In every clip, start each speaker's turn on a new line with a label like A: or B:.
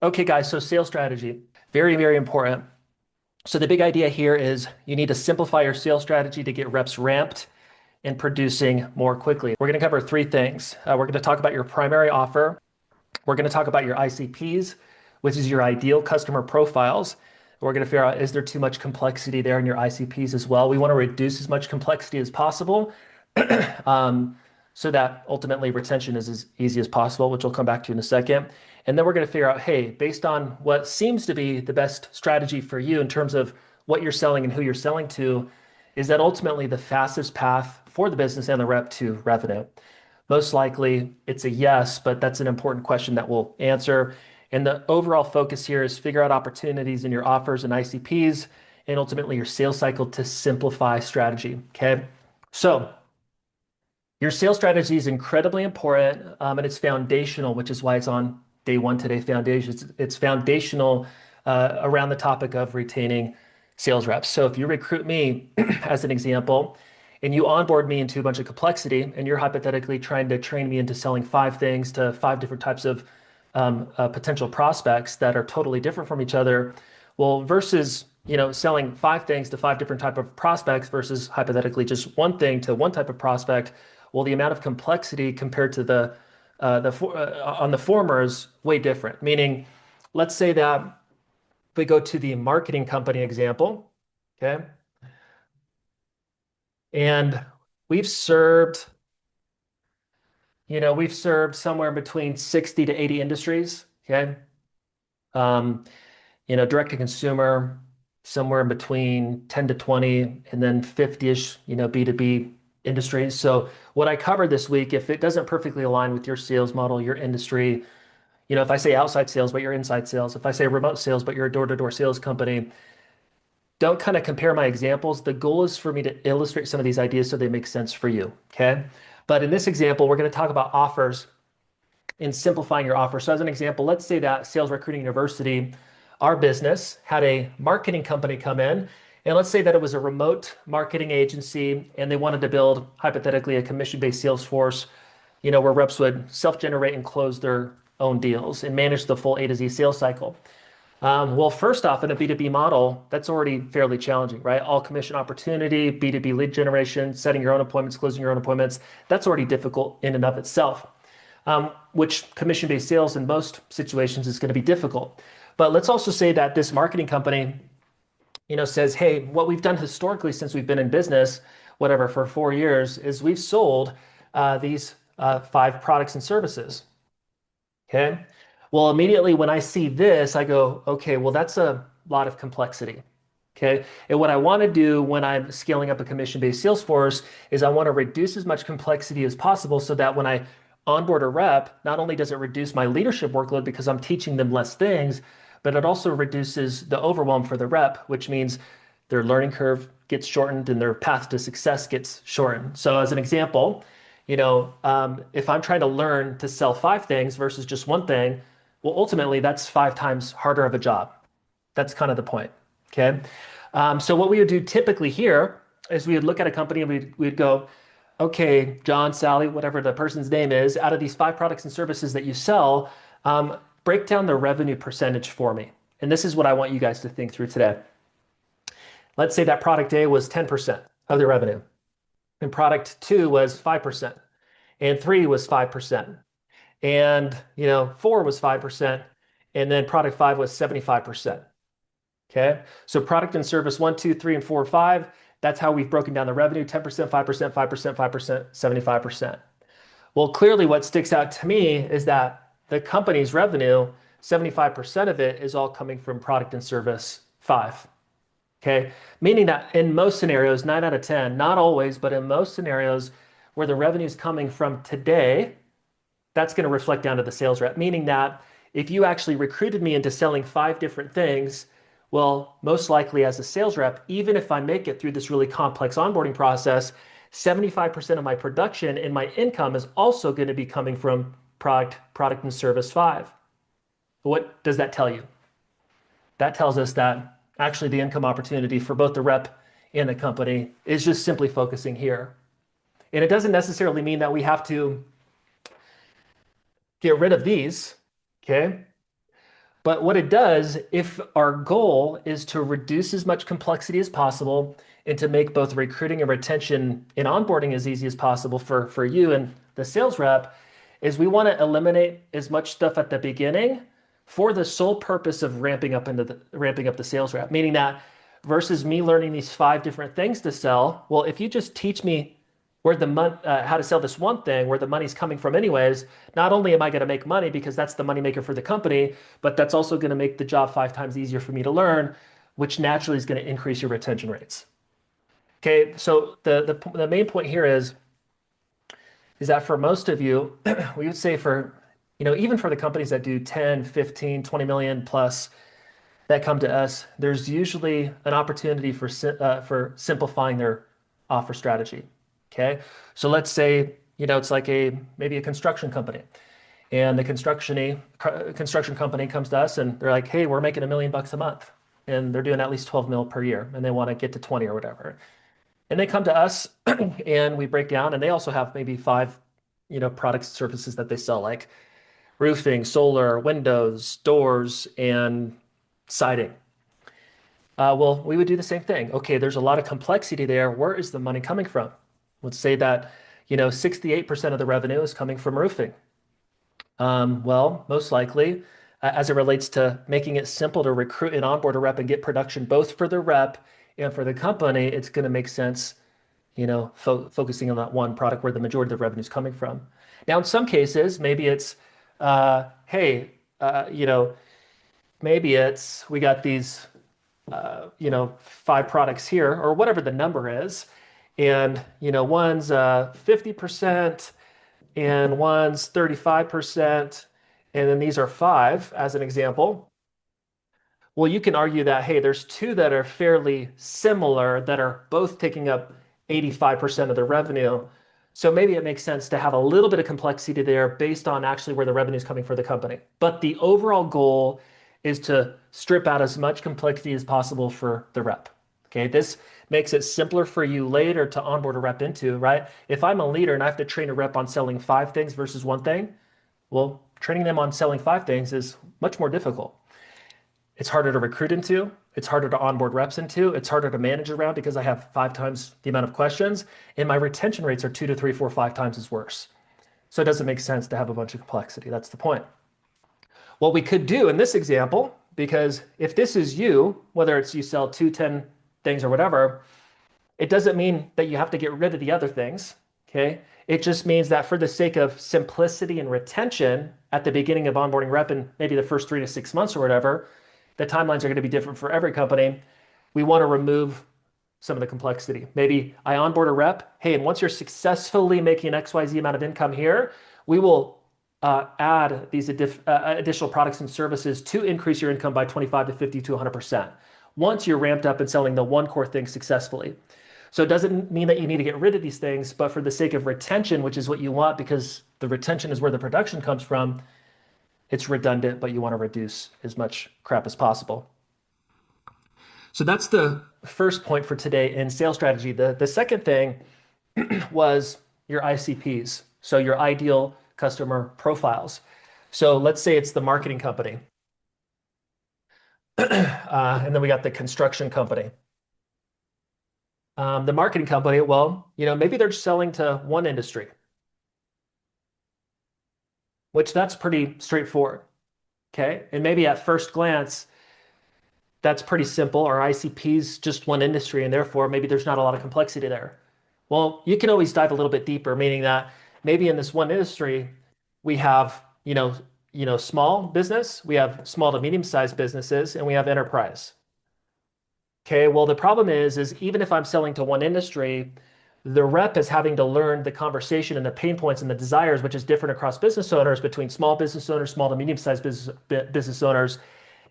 A: Okay, guys, so sales strategy, very, very important. So the big idea here is you need to simplify your sales strategy to get reps ramped and producing more quickly. We're going to cover three things. We're going to talk about your primary offer. We're going to talk about your ICPs, which is your ideal customer profiles. We're going to figure out, is there too much complexity there in your ICPs as well? We want to reduce as much complexity as possible so that ultimately retention is as easy as possible, which we'll come back to in a second. And then we're going to figure out, hey, based on what seems to be the best strategy for you in terms of what you're selling and who you're selling to, is that ultimately the fastest path for the business and the rep to revenue? Most likely it's a yes, but that's an important question that we'll answer. And the overall focus here is figure out opportunities in your offers and ICPs and ultimately your sales cycle to simplify strategy. Okay. So your sales strategy is incredibly important and it's foundational, which is why it's on day one today. Foundation. It's foundational around the topic of retaining sales reps. So if you recruit me as an example, and you onboard me into a bunch of complexity, and you're hypothetically trying to train me into selling five things to five different types of potential prospects that are totally different from each other, well, versus selling five things to five different type of prospects versus hypothetically just one thing to one type of prospect, well, the amount of complexity compared to on the former is way different. Meaning, let's say that if we go to the marketing company example, okay, and we've served, we've served somewhere between 60 to 80 industries, okay? Um, direct to consumer, somewhere in between 10 to 20, and then 50-ish, B2B industries. So what I covered this week, if it doesn't perfectly align with your sales model, your industry, if I say outside sales, but you're inside sales, if I say remote sales, but you're a door-to-door sales company, don't kind of compare my examples. The goal is for me to illustrate some of these ideas so they make sense for you, okay? But in this example, we're going to talk about offers and simplifying your offer. So as an example, let's say that Sales Recruiting University, our business, had a marketing company come in, and let's say that it was a remote marketing agency, and they wanted to build, hypothetically, a commission-based sales force, where reps would self-generate and close their own deals and manage the full A to Z sales cycle. Well, first off, in a B2B model, that's already fairly challenging, right? All commission opportunity, B2B lead generation, setting your own appointments, closing your own appointments, that's already difficult in and of itself, which commission-based sales in most situations is going to be difficult. But let's also say that this marketing company, says, hey, what we've done historically since we've been in business, whatever, for 4 years, is we've sold these five products and services. Okay. Well, immediately when I see this, I go, okay, well, that's a lot of complexity. Okay. And what I want to do when I'm scaling up a commission-based sales force is I want to reduce as much complexity as possible so that when I onboard a rep, not only does it reduce my leadership workload because I'm teaching them less things, but it also reduces the overwhelm for the rep, which means their learning curve gets shortened and their path to success gets shortened. So as an example, if I'm trying to learn to sell five things versus just one thing, well, ultimately that's five times harder of a job. That's kind of the point. Okay. So what we would do typically here is we would look at a company and we'd go, okay, John, Sally, whatever the person's name is, out of these five products and services that you sell, break down the revenue percentage for me. And this is what I want you guys to think through today. Let's say that product A was 10% of the revenue, and product two was 5%, and three was 5%, and four was 5%, and then product five was 75%. Okay, so product and service one, two, three, and four, five. That's how we've broken down the revenue: 10%, 5%, 5%, 5%, 75%. Well, clearly, what sticks out to me is that the company's revenue, 75% of it is all coming from product and service five. Okay. Meaning that in most scenarios, 9 out of 10, not always, but in most scenarios where the revenue is coming from today, that's going to reflect down to the sales rep. Meaning that if you actually recruited me into selling five different things, well, most likely as a sales rep, even if I make it through this really complex onboarding process, 75% of my production and my income is also going to be coming from product and service five. What does that tell you? That tells us that actually the income opportunity for both the rep and the company is just simply focusing here. And it doesn't necessarily mean that we have to get rid of these, okay? But what it does, if our goal is to reduce as much complexity as possible and to make both recruiting and retention and onboarding as easy as possible for you and the sales rep, is we want to eliminate as much stuff at the beginning for the sole purpose of ramping up the sales rep. Meaning that versus me learning these five different things to sell, well, if you just teach me how to sell this one thing where the money's coming from anyways, not only am I going to make money because that's the money maker for the company, but that's also going to make the job 5 times easier for me to learn, which naturally is going to increase your retention rates. Okay, so the main point here is that for most of you, we would say for, even for the companies that do 10, 15, 20 million plus that come to us, there's usually an opportunity for simplifying their offer strategy. Okay, so let's say it's like maybe a construction company, and the construction company comes to us and they're like, "Hey, we're making $1 million a month, and they're doing at least 12 mil per year, and they want to get to 20 or whatever." And they come to us, and we break down, and they also have maybe five, products, services that they sell, like roofing, solar, windows, doors, and siding. Well, we would do the same thing. Okay, there's a lot of complexity there. Where is the money coming from? Let's say that, 68% of the revenue is coming from roofing. Well, most likely, as it relates to making it simple to recruit and onboard a rep and get production both for the rep and for the company, it's going to make sense, focusing on that one product where the majority of the revenue is coming from. Now, in some cases, maybe it's, hey, maybe it's we got these five products here or whatever the number is. And, one's 50% and one's 35%. And then these are five as an example. Well, you can argue that, hey, there's two that are fairly similar that are both taking up 85% of the revenue. So maybe it makes sense to have a little bit of complexity there based on actually where the revenue is coming for the company. But the overall goal is to strip out as much complexity as possible for the rep. Okay, this makes it simpler for you later to onboard a rep into, right? If I'm a leader and I have to train a rep on selling five things versus one thing, well, training them on selling five things is much more difficult. It's harder to recruit into. It's harder to onboard reps into. It's harder to manage around because I have 5 times the amount of questions, and my retention rates are 2 to 3, 4, 5 times as worse. So it doesn't make sense to have a bunch of complexity. That's the point. What we could do in this example, because if this is you, whether it's you sell 2, 10 things or whatever, it doesn't mean that you have to get rid of the other things. Okay. It just means that for the sake of simplicity and retention at the beginning of onboarding rep and maybe the first 3 to 6 months or whatever, the timelines are going to be different for every company. We want to remove some of the complexity. Maybe I onboard a rep. Hey, and once you're successfully making XYZ amount of income here, we will add these additional products and services to increase your income by 25 to 50 to 100% once you're ramped up and selling the one core thing successfully. So it doesn't mean that you need to get rid of these things, but for the sake of retention, which is what you want because the retention is where the production comes from, it's redundant, but you want to reduce as much crap as possible. So that's the first point for today in sales strategy. The second thing was your ICPs, so your ideal customer profiles. So let's say it's the marketing company. And then we got the construction company. The marketing company, well, maybe they're selling to one industry, which that's pretty straightforward. Okay. And maybe at first glance, that's pretty simple. Our ICP's just one industry, and therefore maybe there's not a lot of complexity there. Well, you can always dive a little bit deeper, meaning that maybe in this one industry, we have, small business, we have small to medium-sized businesses, and we have enterprise. Okay, well, the problem is even if I'm selling to one industry, the rep is having to learn the conversation and the pain points and the desires, which is different across business owners between small business owners, small to medium-sized business owners,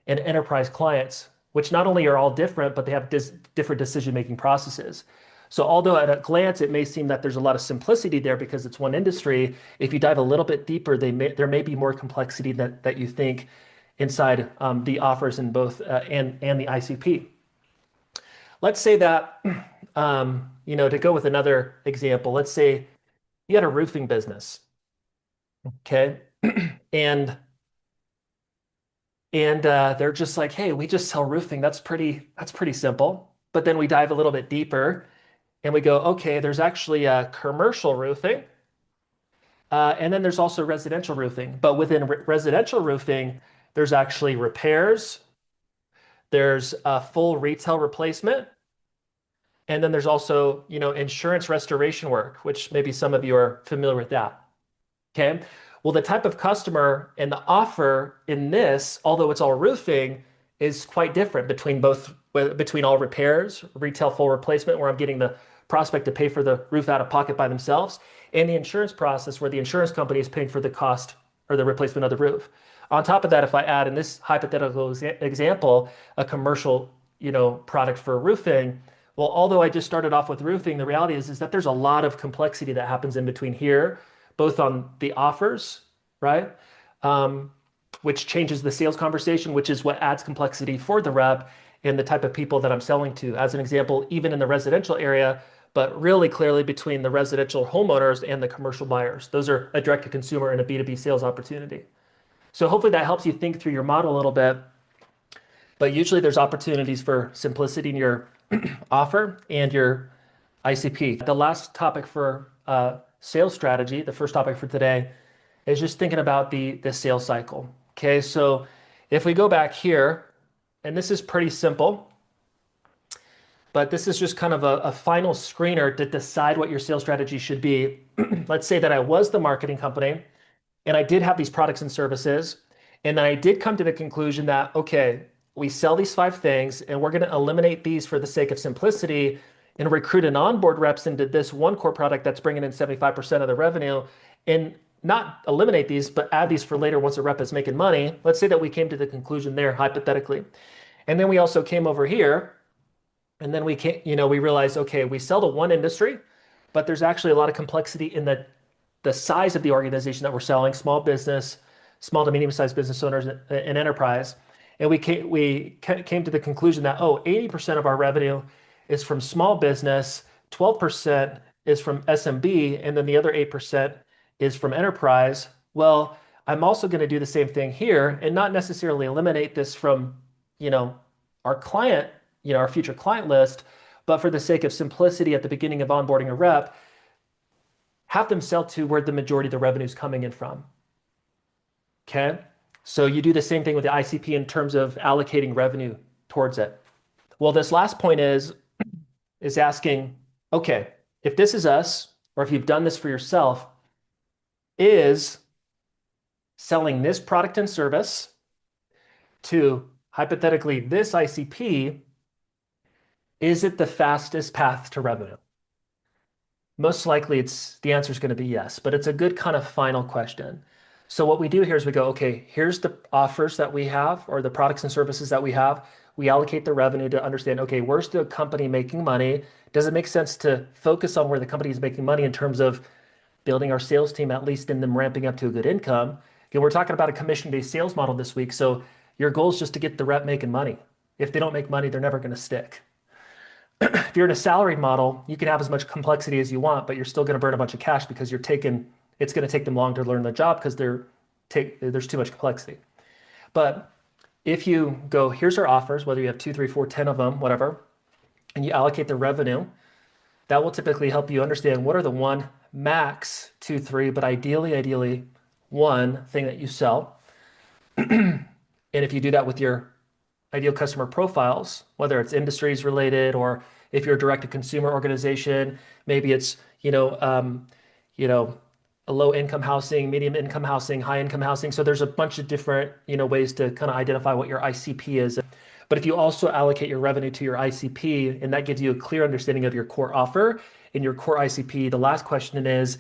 A: and enterprise clients, which not only are all different, but they have different decision-making processes. So although at a glance, it may seem that there's a lot of simplicity there because it's one industry, if you dive a little bit deeper, there may be more complexity that you think inside the offers in both and the ICP. Let's say that, to go with another example, let's say you had a roofing business, okay? And And they're just like, hey, we just sell roofing. That's pretty simple. But then we dive a little bit deeper and we go, okay, there's actually commercial roofing. And then there's also residential roofing. But within residential roofing, there's actually repairs, there's full retail replacement, and then there's also, insurance restoration work, which maybe some of you are familiar with that. Okay. Well, the type of customer and the offer in this, although it's all roofing, is quite different between all repairs, retail full replacement, where I'm getting the prospect to pay for the roof out of pocket by themselves, and the insurance process where the insurance company is paying for the cost or the replacement of the roof. On top of that, if I add in this hypothetical example, a commercial, product for roofing, well, although I just started off with roofing, the reality is that there's a lot of complexity that happens in between here, both on the offers, right? Um, which changes the sales conversation, which is what adds complexity for the rep and the type of people that I'm selling to. As an example, even in the residential area, but really clearly between the residential homeowners and the commercial buyers. Those are a direct to consumer and a B2B sales opportunity. So hopefully that helps you think through your model a little bit. But usually there's opportunities for simplicity in your offer and your ICP. The last topic for sales strategy, the first topic for today, is just thinking about the sales cycle. Okay, so if we go back here, and this is pretty simple, but this is just kind of a final screener to decide what your sales strategy should be. Let's say that I was the marketing company and I did have these products and services, and then I did come to the conclusion that, okay, we sell these 5 things and we're going to eliminate these for the sake of simplicity and recruit and onboard reps into this one core product that's bringing in 75% of the revenue and not eliminate these, but add these for later once a rep is making money. Let's say that we came to the conclusion there hypothetically. And then we also came over here and then we realized, okay, we sell to one industry, but there's actually a lot of complexity in the size of the organization that we're selling, small business, small to medium-sized business owners and enterprise. And we came to the conclusion that, 80% of our revenue is from small business, 12% is from SMB, and then the other 8% is from enterprise. Well, I'm also going to do the same thing here and not necessarily eliminate this from, our client, our future client list, but for the sake of simplicity at the beginning of onboarding a rep, have them sell to where the majority of the revenue is coming in from. Okay. So you do the same thing with the ICP in terms of allocating revenue towards it. Well, this last point is asking, okay, if this is us, or if you've done this for yourself, is selling this product and service to hypothetically this ICP, is it the fastest path to revenue? Most likely the answer is going to be yes, but it's a good kind of final question. So what we do here is we go, okay, here's the offers that we have or the products and services that we have. We allocate the revenue to understand, okay, where's the company making money? Does it make sense to focus on where the company is making money in terms of building our sales team, at least in them ramping up to a good income? Again, we're talking about a commission-based sales model this week. So your goal is just to get the rep making money. If they don't make money, they're never going to stick. If you're in a salaried model, you can have as much complexity as you want, but you're still going to burn a bunch of cash because it's going to take them long to learn the job because there's too much complexity. But if you go, here's our offers, whether you have 2, 3, 4, 10 of them, whatever, and you allocate the revenue, that will typically help you understand what are the one, max 2, 3, but ideally one thing that you sell. And if you do that with your ideal customer profiles, whether it's industries related or if you're a direct to consumer organization, maybe it's, a low income housing, medium income housing, high income housing. So there's a bunch of different, ways to kind of identify what your ICP is. But if you also allocate your revenue to your ICP, and that gives you a clear understanding of your core offer and your core ICP, the last question is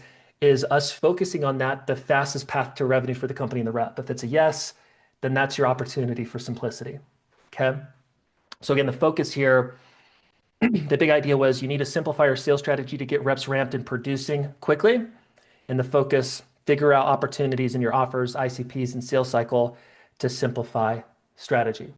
A: us focusing on that the fastest path to revenue for the company and the rep? If it's a yes, then that's your opportunity for simplicity. Okay. So again, the focus here, the big idea was you need to simplify your sales strategy to get reps ramped and producing quickly. And the focus, figure out opportunities in your offers, ICPs, and sales cycle to simplify strategy.